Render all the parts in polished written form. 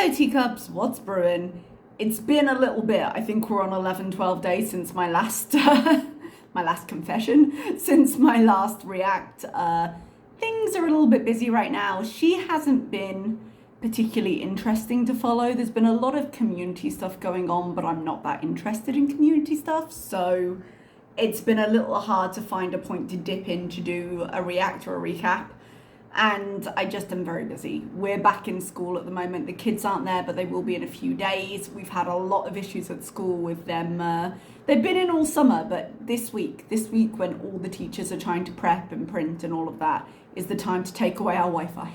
Hello teacups, what's brewing? It's been a little bit. I think we're on 11, 12 days since my last my last confession, since my last react. Things are a little bit busy right now. She hasn't been particularly interesting to follow. There's been a lot of community stuff going on, but I'm not that interested in community stuff, so it's been a little hard to find a point to dip in to do a react or a recap. And I just am very busy. We're back in school at the moment. The kids aren't there, but they will be in a few days. We've had a lot of issues at school with them. They've been in all summer, but this week when all the teachers are trying to prep and print and all of that, is the time to take away our Wi-Fi.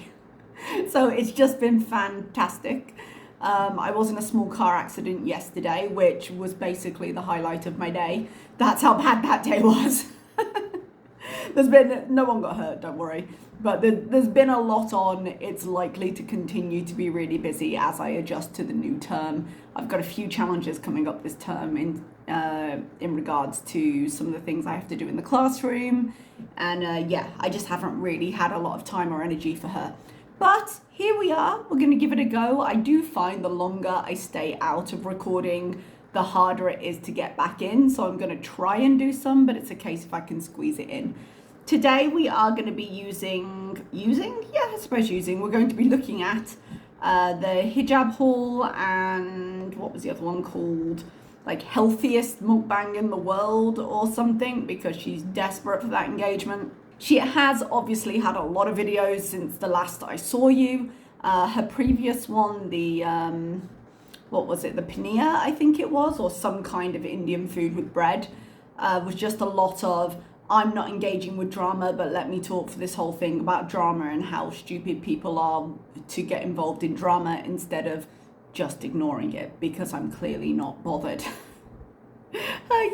So it's just been fantastic. I was in a small car accident yesterday, which was basically the highlight of my day. That's how bad that day was. No one got hurt, don't worry. But there's been a lot on. It's likely to continue to be really busy as I adjust to the new term. I've got a few challenges coming up this term in regards to some of the things I have to do in the classroom. And I just haven't really had a lot of time or energy for her. But here we are. We're going to give it a go. I do find the longer I stay out of recording, the harder it is to get back in. So I'm going to try and do some, but it's a case if I can squeeze it in. Today we are going to be we're going to be looking at the hijab haul and what was the other one called? Like Healthiest Mukbang in the world or something, because she's desperate for that engagement. She has obviously had a lot of videos since the last I saw you. Her previous one, the the paneer, I think it was, or some kind of Indian food with bread, was just a lot of, I'm not engaging with drama, but let me talk for this whole thing about drama and how stupid people are to get involved in drama instead of just ignoring it, because I'm clearly not bothered. Her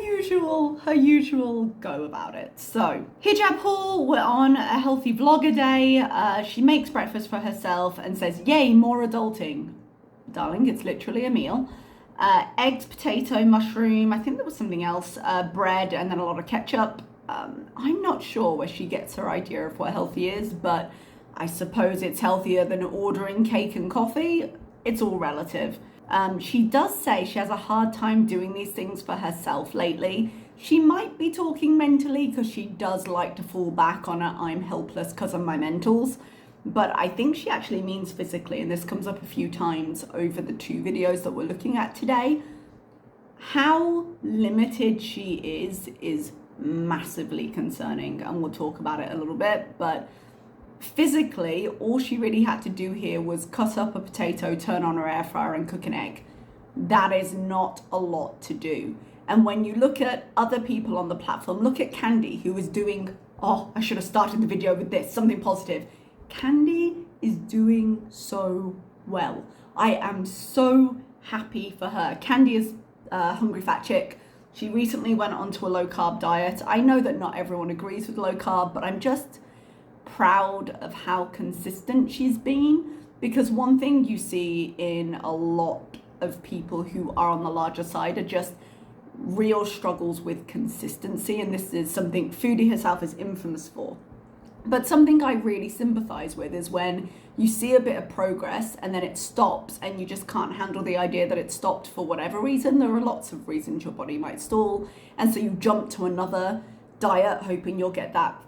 usual go about it. So, hijab haul, we're on a healthy vlogger day. She makes breakfast for herself and says, yay, more adulting. Darling, it's literally a meal. Eggs, potato, mushroom, I think there was something else, bread, and then a lot of ketchup. I'm not sure where she gets her idea of what healthy is, but I suppose it's healthier than ordering cake and coffee. It's all relative. She does say she has a hard time doing these things for herself lately. She might be talking mentally because she does like to fall back on a I'm helpless because of my mentals. But I think she actually means physically, and this comes up a few times over the two videos that we're looking at today. How limited she is massively concerning, and we'll talk about it a little bit. But physically, all she really had to do here was cut up a potato, turn on her air fryer and cook an egg. That is not a lot to do. And when you look at other people on the platform, look at Candy, who is doing, I should have started the video with this, something positive. Candy is doing so well. I am so happy for her. Candy is a hungry fat chick. She recently went onto a low carb diet. I know that not everyone agrees with low carb, but I'm just proud of how consistent she's been, because one thing you see in a lot of people who are on the larger side are just real struggles with consistency, and this is something Foodie herself is infamous for. But something I really sympathize with is when you see a bit of progress and then it stops and you just can't handle the idea that it stopped for whatever reason. There are lots of reasons your body might stall, and so you jump to another diet hoping you'll get that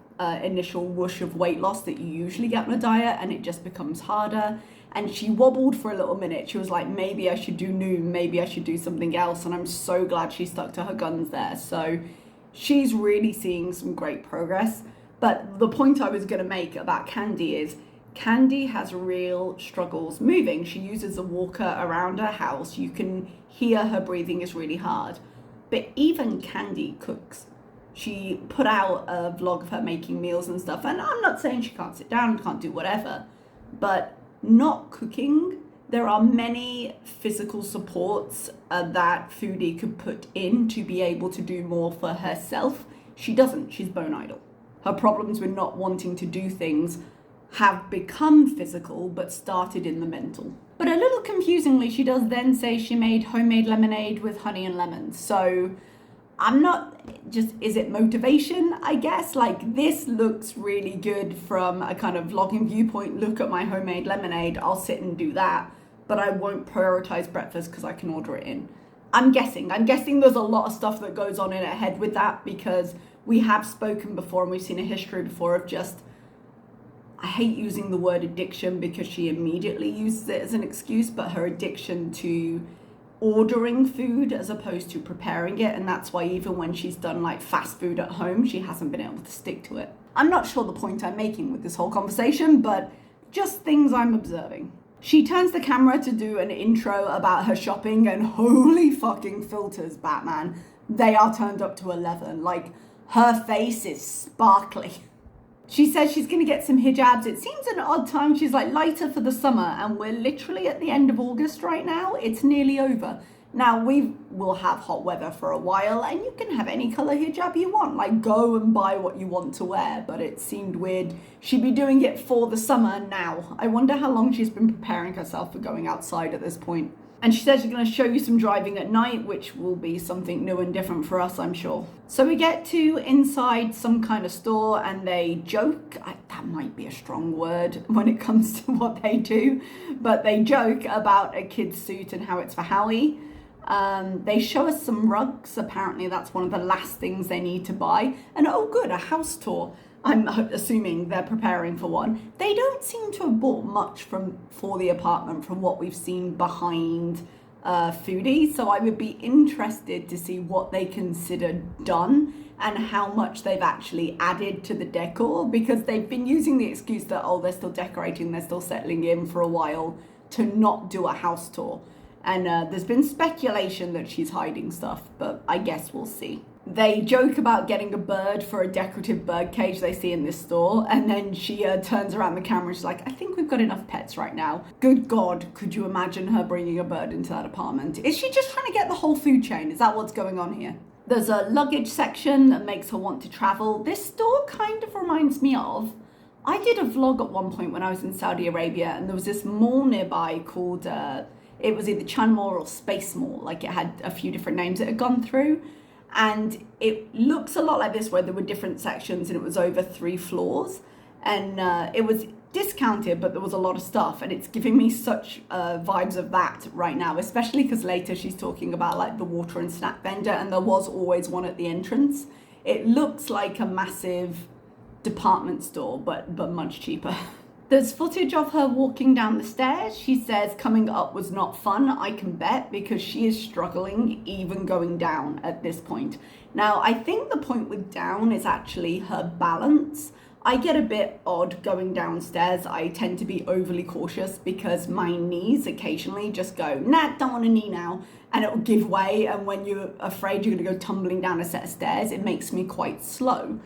initial whoosh of weight loss that you usually get on a diet, and it just becomes harder. And she wobbled for a little minute. She was like, maybe I should do Noom, maybe I should do something else, and I'm so glad she stuck to her guns there. So she's really seeing some great progress. But the point I was going to make about Candy is Candy has real struggles moving. She uses a walker around her house. You can hear her breathing is really hard. But even Candy cooks. She put out a vlog of her making meals and stuff. And I'm not saying she can't sit down, can't do whatever. But not cooking, there are many physical supports that Foodie could put in to be able to do more for herself. She doesn't. She's bone idle. Her problems with not wanting to do things have become physical, but started in the mental. But a little confusingly, she does then say she made homemade lemonade with honey and lemons. So I'm not just, is it motivation? I guess, like, this looks really good from a kind of vlogging viewpoint. Look at my homemade lemonade. I'll sit and do that. but I won't prioritize breakfast because I can order it in. I'm guessing there's a lot of stuff that goes on in her head with that, because we have spoken before and we've seen a history before of just, I hate using the word addiction because she immediately uses it as an excuse, but her addiction to ordering food as opposed to preparing it. And that's why even when she's done like fast food at home, she hasn't been able to stick to it. I'm not sure the point I'm making with this whole conversation, but just things I'm observing. She turns the camera to do an intro about her shopping, and holy fucking filters, Batman. They are turned up to 11. Like, her face is sparkly. She says she's going to get some hijabs. It seems an odd time. She's like lighter for the summer, and we're literally at the end of August right now. It's nearly over. Now, we will have hot weather for a while, and you can have any color hijab you want. Like, go and buy what you want to wear, but it seemed weird she'd be doing it for the summer now. I wonder how long she's been preparing herself for going outside at this point. And she says she's going to show you some driving at night, which will be something new and different for us, I'm sure. So we get to inside some kind of store, and they joke. That might be a strong word when it comes to what they do, but they joke about a kid's suit and how it's for Howie. They show us some rugs. Apparently that's one of the last things they need to buy. And oh good, a house tour. I'm assuming they're preparing for one. They don't seem to have bought much for the apartment from what we've seen behind Foodie. So I would be interested to see what they consider done and how much they've actually added to the decor, because they've been using the excuse that, oh, they're still decorating, they're still settling in for a while, to not do a house tour. And there's been speculation that she's hiding stuff, but I guess we'll see. They joke about getting a bird for a decorative bird cage they see in this store, and then she turns around the camera and she's like, I think we've got enough pets right now. Good God, could you imagine her bringing a bird into that apartment? Is she just trying to get the whole food chain? Is that what's going on here? There's a luggage section that makes her want to travel. This store kind of reminds me of, I did a vlog at one point when I was in Saudi Arabia, and there was this mall nearby called, it was either Chan Mall or Space Mall. Like, it had a few different names it had gone through. And it looks a lot like this, where there were different sections and it was over 3 floors. And it was discounted, but there was a lot of stuff. And it's giving me such vibes of that right now, especially because later she's talking about like the water and snack vendor, and there was always one at the entrance. It looks like a massive department store, but much cheaper. There's footage of her walking down the stairs. She says coming up was not fun, I can bet, because she is struggling even going down at this point. Now, I think the point with down is actually her balance. I get a bit odd going downstairs. I tend to be overly cautious because my knees occasionally just go, nah, don't want a knee now. And it will give way. And when you're afraid you're going to go tumbling down a set of stairs, it makes me quite slow.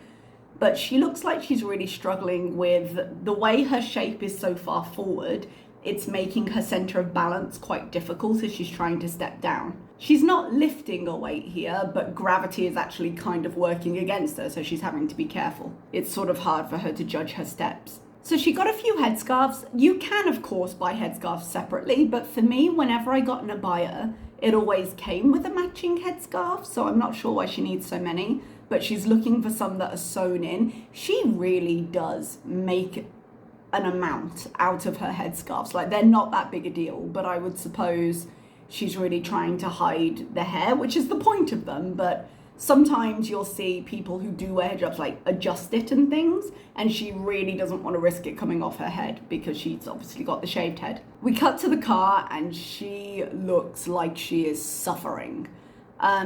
But she looks like she's really struggling with the way her shape is so far forward. It's making her center of balance quite difficult as she's trying to step down. She's not lifting a weight here, but gravity is actually kind of working against her, so she's having to be careful. It's sort of hard for her to judge her steps. So she got a few headscarves. You can, of course, buy headscarves separately, but for me, whenever I got an abaya, it always came with a matching headscarf, so I'm not sure why she needs so many. But she's looking for some that are sewn in. She really does make an amount out of her headscarves. Like, they're not that big a deal, but I would suppose she's really trying to hide the hair, which is the point of them. But sometimes you'll see people who do wear hijabs like adjust it and things, and she really doesn't want to risk it coming off her head because she's obviously got the shaved head. We cut to the car and she looks like she is suffering.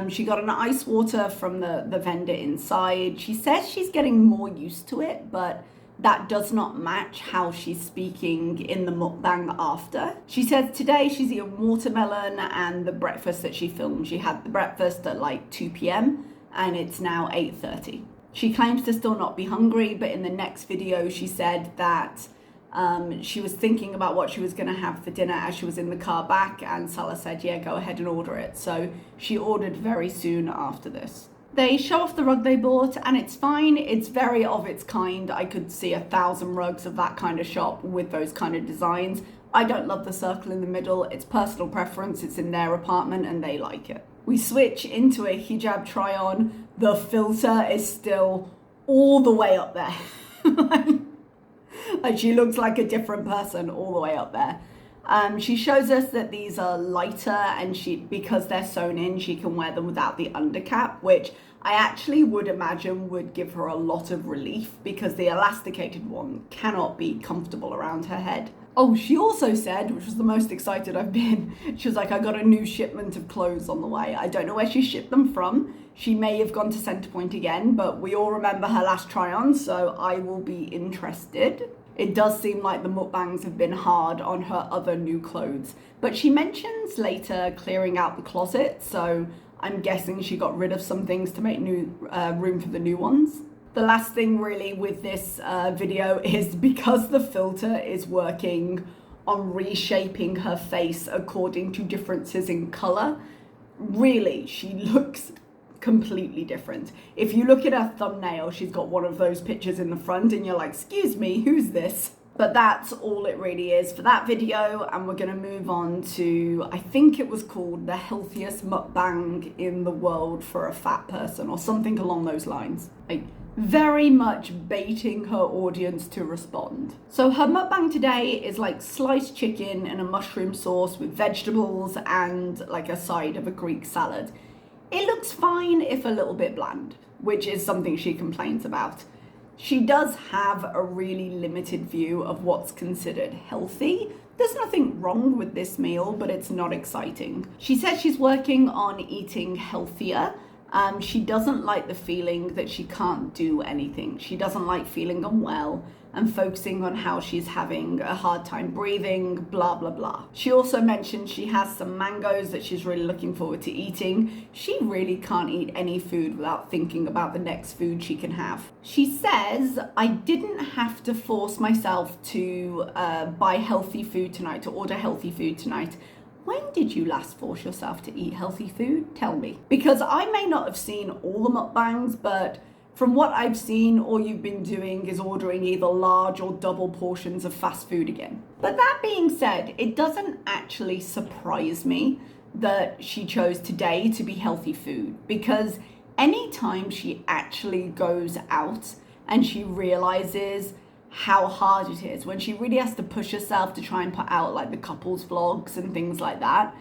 She got an ice water from the vendor inside. She says she's getting more used to it, but that does not match how she's speaking in the mukbang after. She says today she's eaten watermelon and the breakfast that she filmed. She had the breakfast at like 2 p.m. and it's now 8:30. She claims to still not be hungry, but in the next video she said that she was thinking about what she was going to have for dinner as she was in the car back, and Salah said, yeah, go ahead and order it. So she ordered very soon after this. They show off the rug they bought, and it's fine. It's very of its kind. I could see 1,000 rugs of that kind of shop with those kind of designs. I don't love the circle in the middle. It's personal preference. It's in their apartment and they like it. We switch into a hijab try on. The filter is still all the way up there. Like, she looks like a different person all the way up there. She shows us that these are lighter, and because they're sewn in, she can wear them without the undercap, which I actually would imagine would give her a lot of relief because the elasticated one cannot be comfortable around her head. Oh, she also said, which was the most excited I've been, she was like, I got a new shipment of clothes on the way. I don't know where she shipped them from. She may have gone to Centrepoint again, but we all remember her last try-on, so I will be interested. It does seem like the mukbangs have been hard on her other new clothes, but she mentions later clearing out the closet, so I'm guessing she got rid of some things to make new room for the new ones. The last thing really with this video is because the filter is working on reshaping her face according to differences in color, really, she looks completely different. If you look at her thumbnail, she's got one of those pictures in the front and you're like, excuse me, who's this? But that's all it really is for that video, and we're gonna move on to, I think it was called the healthiest mukbang in the world for a fat person or something along those lines. Like, very much baiting her audience to respond. So her mukbang today is like sliced chicken and a mushroom sauce with vegetables and like a side of a Greek salad. It looks fine if a little bit bland, which is something she complains about. She does have a really limited view of what's considered healthy. There's nothing wrong with this meal, but it's not exciting. She says she's working on eating healthier. She doesn't like the feeling that she can't do anything. She doesn't like feeling unwell and focusing on how she's having a hard time breathing, blah, blah, blah. She also mentioned she has some mangoes that she's really looking forward to eating. She really can't eat any food without thinking about the next food she can have. She says, I didn't have to force myself to buy healthy food tonight, to order healthy food tonight. When did you last force yourself to eat healthy food? Tell me. Because I may not have seen all the mukbangs, but from what I've seen, all you've been doing is ordering either large or double portions of fast food again. But that being said, it doesn't actually surprise me that she chose today to be healthy food, because anytime she actually goes out and she realizes how hard it is, when she really has to push herself to try and put out like the couples vlogs and things like that,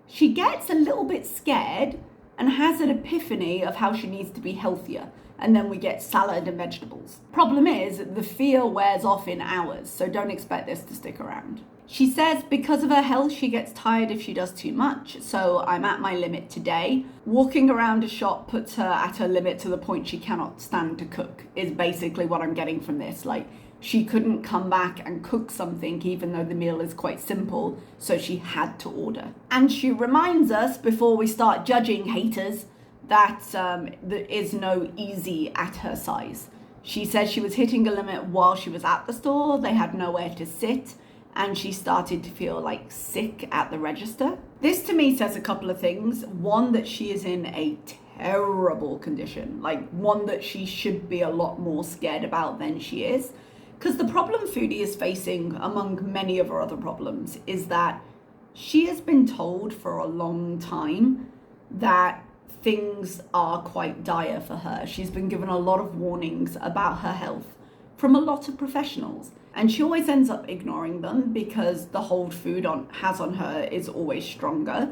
she gets a little bit scared and has an epiphany of how she needs to be healthier. And then we get salad and vegetables. Problem is, the fear wears off in hours, so don't expect this to stick around. She says because of her health, she gets tired if she does too much, so I'm at my limit today. Walking around a shop puts her at her limit to the point she cannot stand to cook, is basically what I'm getting from this. Like, she couldn't come back and cook something even though the meal is quite simple, so she had to order. And she reminds us, before we start judging haters, that there is no easy at her size. She says she was hitting a limit while she was at the store, they had nowhere to sit, and she started to feel like sick at the register. This to me says a couple of things. One, that she is in a terrible condition, like one that she should be a lot more scared about than she is. Because the problem Foodie is facing, among many of her other problems, is that she has been told for a long time that things are quite dire for her. She's been given a lot of warnings about her health from a lot of professionals, and she always ends up ignoring them because the hold food has on her is always stronger.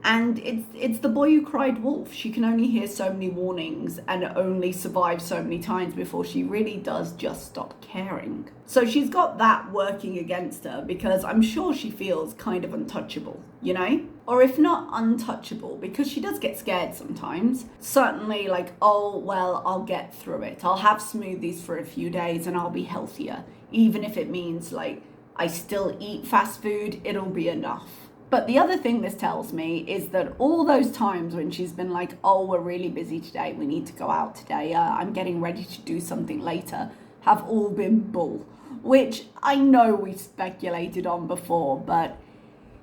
And it's the boy who cried wolf. She can only hear so many warnings and only survive so many times before she really does just stop caring. So she's got that working against her, because I'm sure she feels kind of untouchable, you know? Or if not untouchable, because she does get scared sometimes. Certainly like, oh, well, I'll get through it. I'll have smoothies for a few days and I'll be healthier. Even if it means like I still eat fast food, it'll be enough. But the other thing this tells me is that all those times when she's been like, oh, we're really busy today, we need to go out today, I'm getting ready to do something later, have all been bull, which I know we speculated on before, but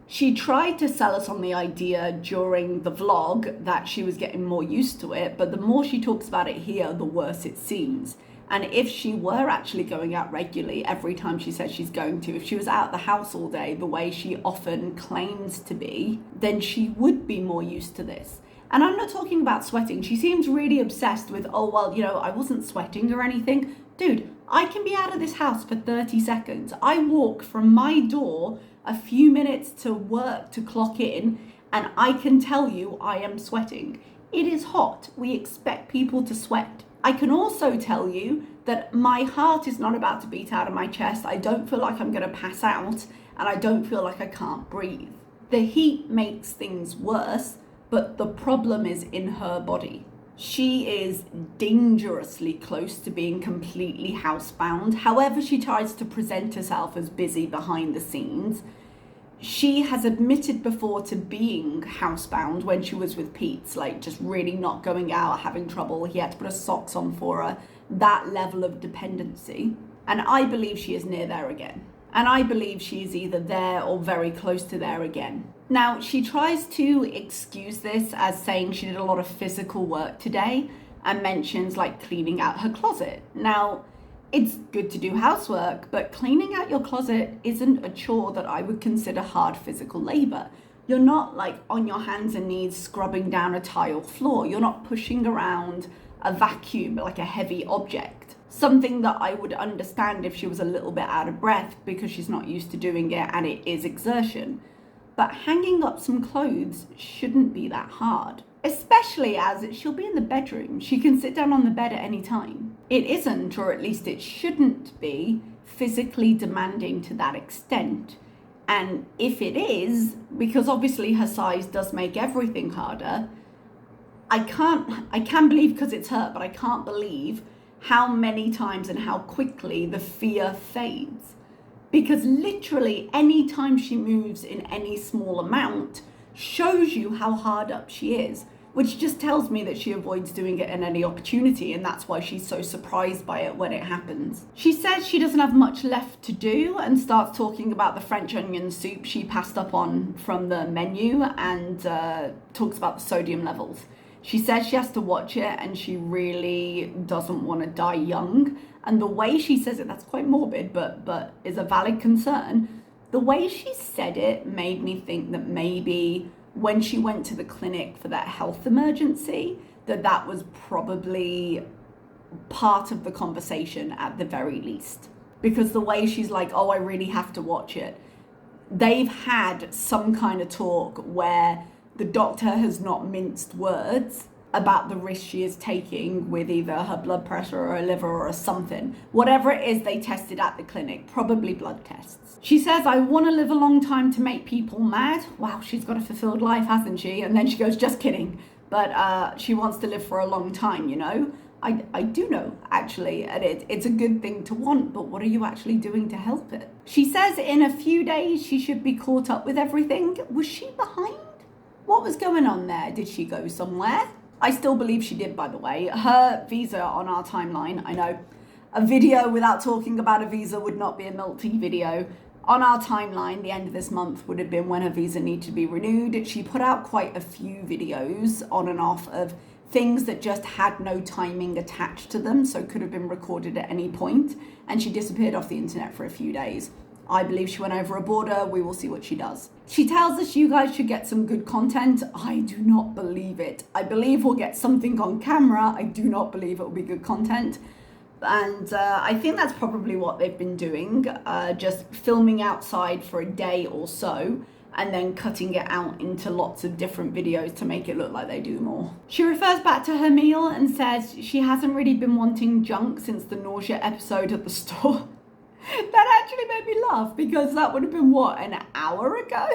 she tried to sell us on the idea during the vlog that she was getting more used to it, but the more she talks about it here, the worse it seems. And if she were actually going out regularly every time she says she's going to, if she was out the house all day the way she often claims to be, then she would be more used to this. And I'm not talking about sweating. She seems really obsessed with, oh, well, you know, I wasn't sweating or anything. Dude, I can be out of this house for 30 seconds. I walk from my door a few minutes to work, to clock in, and I can tell you I am sweating. It is hot. We expect people to sweat. I can also tell you that my heart is not about to beat out of my chest. I don't feel like I'm going to pass out, and I don't feel like I can't breathe. The heat makes things worse, but the problem is in her body. She is dangerously close to being completely housebound. However she tries to present herself as busy behind the scenes, she has admitted before to being housebound when she was with Pete's, like just really not going out, having trouble. He had to put her socks on for her, that level of dependency. And I believe she is near there again. And I believe she is either there or very close to there again. Now, she tries to excuse this as saying she did a lot of physical work today and mentions like cleaning out her closet. Now, it's good to do housework, but cleaning out your closet isn't a chore that I would consider hard physical labor. You're not like on your hands and knees scrubbing down a tile floor. You're not pushing around a vacuum like a heavy object. Something that I would understand if she was a little bit out of breath because she's not used to doing it and it is exertion. But hanging up some clothes shouldn't be that hard. Especially as she'll be in the bedroom. She can sit down on the bed at any time. It isn't, or at least it shouldn't be, physically demanding to that extent. And if it is, because obviously her size does make everything harder, I can believe because it's her, but I can't believe how many times and how quickly the fear fades. Because literally any time she moves in any small amount shows you how hard up she is, which just tells me that she avoids doing it in any opportunity, and that's why she's so surprised by it when it happens. She says she doesn't have much left to do and starts talking about the French onion soup she passed up on from the menu and talks about the sodium levels. She says she has to watch it and she really doesn't want to die young. And the way she says it, that's quite morbid, but is a valid concern. The way she said it made me think that maybe when she went to the clinic for that health emergency, that was probably part of the conversation at the very least. Because the way she's like, oh, I really have to watch it. They've had some kind of talk where the doctor has not minced words about the risk she is taking with either her blood pressure or her liver or something. Whatever it is they tested at the clinic, probably blood tests. She says, I want to live a long time to make people mad. Wow, she's got a fulfilled life, hasn't she? And then she goes, just kidding. But she wants to live for a long time, you know? I do know, actually, and it's a good thing to want, but what are you actually doing to help it? She says in a few days she should be caught up with everything. Was she behind? What was going on there? Did she go somewhere? I still believe she did, by the way. Her visa on our timeline, I know, a video without talking about a visa would not be a milk tea video. On our timeline, the end of this month would have been when her visa needed to be renewed. She put out quite a few videos on and off of things that just had no timing attached to them, so could have been recorded at any point, and she disappeared off the internet for a few days. I believe she went over a border. We will see what she does. She tells us you guys should get some good content. I do not believe it. I believe we'll get something on camera. I do not believe it will be good content. And I think that's probably what they've been doing, just filming outside for a day or so and then cutting it out into lots of different videos to make it look like they do more. She refers back to her meal and says she hasn't really been wanting junk since the nausea episode at the store. That actually made me laugh because that would have been, what, an hour ago?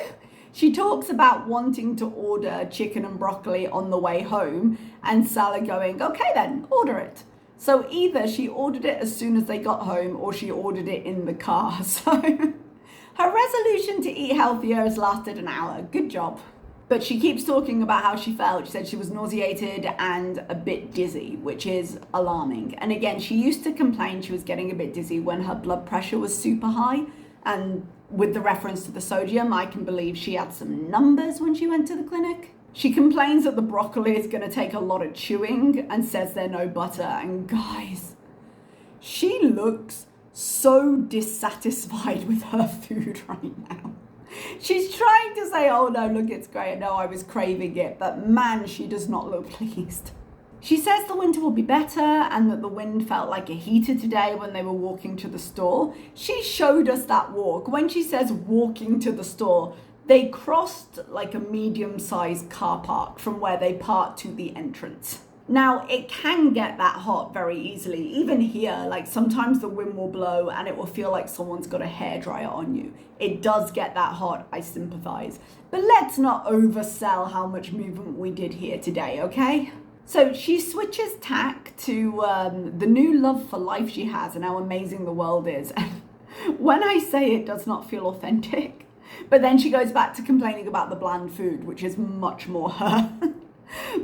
She talks about wanting to order chicken and broccoli on the way home and Salah going, okay then, order it. So either she ordered it as soon as they got home or she ordered it in the car. So her resolution to eat healthier has lasted an hour. Good job. But she keeps talking about how she felt. She said she was nauseated and a bit dizzy, which is alarming. And again, she used to complain she was getting a bit dizzy when her blood pressure was super high. And with the reference to the sodium, I can believe she had some numbers when she went to the clinic. She complains that the broccoli is going to take a lot of chewing and says there's no butter. And guys, she looks so dissatisfied with her food right now. She's trying to say, oh no, look, it's great. No, I was craving it. But man, she does not look pleased. She says the winter will be better and that the wind felt like a heater today when they were walking to the store. She showed us that walk. When she says walking to the store, they crossed like a medium-sized car park from where they parked to the entrance. Now, it can get that hot very easily. Even here, like sometimes the wind will blow and it will feel like someone's got a hairdryer on you. It does get that hot, I sympathize. But let's not oversell how much movement we did here today, okay? So she switches tack to the new love for life she has and how amazing the world is. When I say it does not feel authentic, but then she goes back to complaining about the bland food, which is much more her.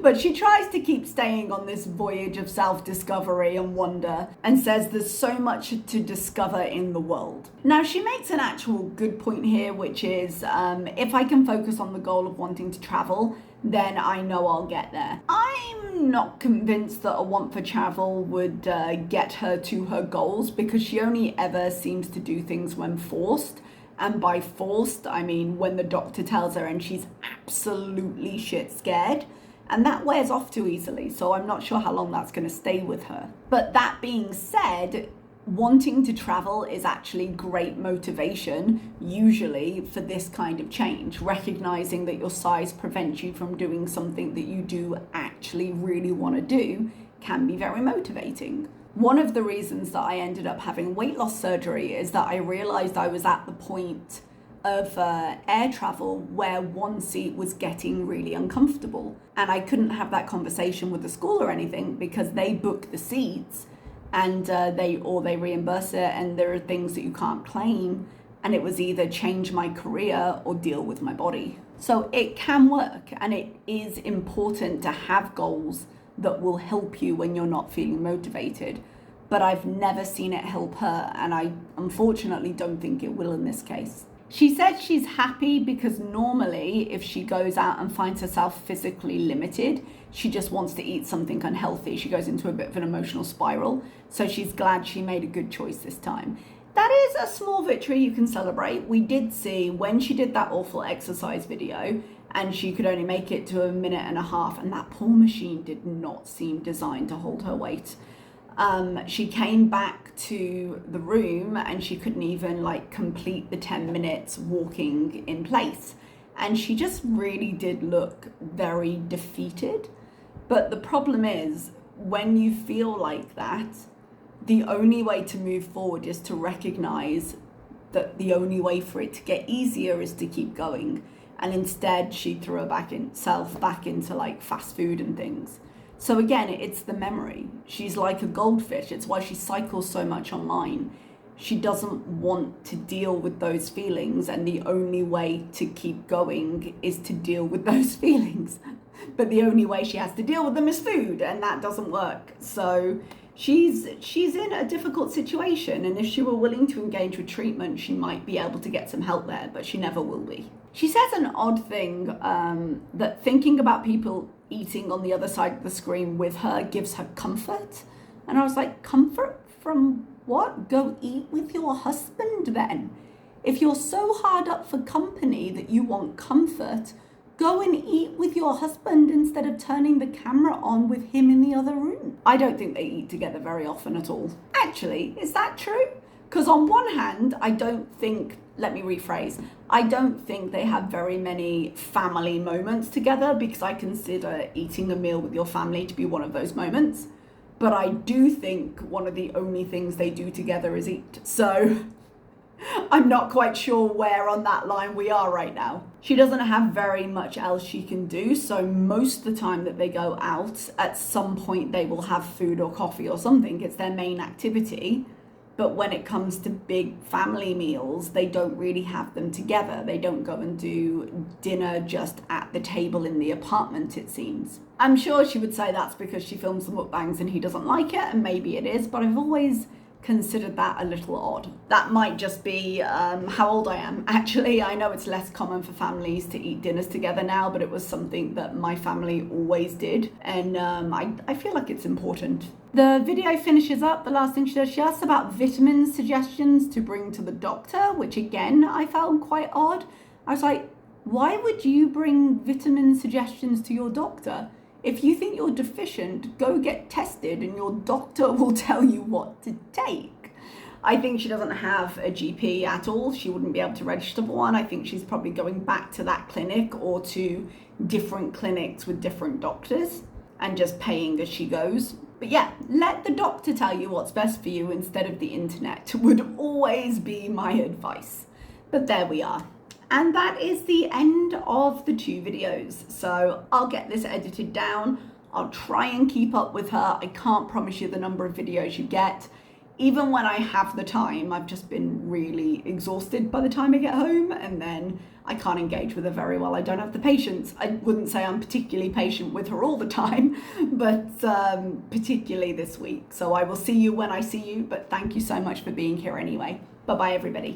But she tries to keep staying on this voyage of self-discovery and wonder and says there's so much to discover in the world. Now, she makes an actual good point here, which is if I can focus on the goal of wanting to travel, then I know I'll get there. I'm not convinced that a want for travel would get her to her goals, because she only ever seems to do things when forced. And by forced, I mean when the doctor tells her and she's absolutely shit scared. And that wears off too easily, so I'm not sure how long that's going to stay with her. But that being said, wanting to travel is actually great motivation, usually, for this kind of change. Recognizing that your size prevents you from doing something that you do actually really want to do can be very motivating. One of the reasons that I ended up having weight loss surgery is that I realized I was at the point of air travel where one seat was getting really uncomfortable, and I couldn't have that conversation with the school or anything because they book the seats and they reimburse it, and there are things that you can't claim, and it was either change my career or deal with my body. So it can work, and it is important to have goals that will help you when you're not feeling motivated, but I've never seen it help her, and I unfortunately don't think it will in this case. She said she's happy because normally if she goes out and finds herself physically limited, she just wants to eat something unhealthy. She goes into a bit of an emotional spiral. So she's glad she made a good choice this time. That is a small victory you can celebrate. We did see when she did that awful exercise video and she could only make it to 1.5 minutes, and that poor machine did not seem designed to hold her weight. She came back to the room and she couldn't even complete the 10 minutes walking in place. And she just really did look very defeated. But the problem is, when you feel like that, the only way to move forward is to recognize that the only way for it to get easier is to keep going. And instead she threw herself back into fast food and things. So again, it's the memory. She's like a goldfish. It's why she cycles so much online. She doesn't want to deal with those feelings, and the only way to keep going is to deal with those feelings. But the only way she has to deal with them is food, and that doesn't work. So she's in a difficult situation, and if she were willing to engage with treatment, she might be able to get some help there, but she never will be. She says an odd thing, that thinking about people eating on the other side of the screen with her gives her comfort. And I was like, comfort from what? Go eat with your husband then. If you're so hard up for company that you want comfort, go and eat with your husband instead of turning the camera on with him in the other room. I don't think they eat together very often at all. Actually, is that true? Because on one hand, I don't think they have very many family moments together, because I consider eating a meal with your family to be one of those moments. But I do think one of the only things they do together is eat. So I'm not quite sure where on that line we are right now. She doesn't have very much else she can do. So most of the time that they go out, at some point they will have food or coffee or something. It's their main activity. But when it comes to big family meals, they don't really have them together. They don't go and do dinner just at the table in the apartment, it seems. I'm sure she would say that's because she films the mukbangs and he doesn't like it, and maybe it is, but I've always considered that a little odd. That might just be how old I am. Actually, I know it's less common for families to eat dinners together now, but it was something that my family always did, and I feel like it's important. The video finishes up, the last thing she does, she asks about vitamin suggestions to bring to the doctor, which again, I found quite odd. I was like, why would you bring vitamin suggestions to your doctor? If you think you're deficient, go get tested and your doctor will tell you what to take. I think she doesn't have a GP at all. She wouldn't be able to register for one. I think she's probably going back to that clinic or to different clinics with different doctors and just paying as she goes. But yeah, let the doctor tell you what's best for you instead of the internet would always be my advice. But there we are. And that is the end of the 2 videos. So I'll get this edited down. I'll try and keep up with her. I can't promise you the number of videos you get. Even when I have the time, I've just been really exhausted by the time I get home, and then I can't engage with her very well. I don't have the patience. I wouldn't say I'm particularly patient with her all the time, but particularly this week. So I will see you when I see you, but thank you so much for being here anyway. Bye-bye, everybody.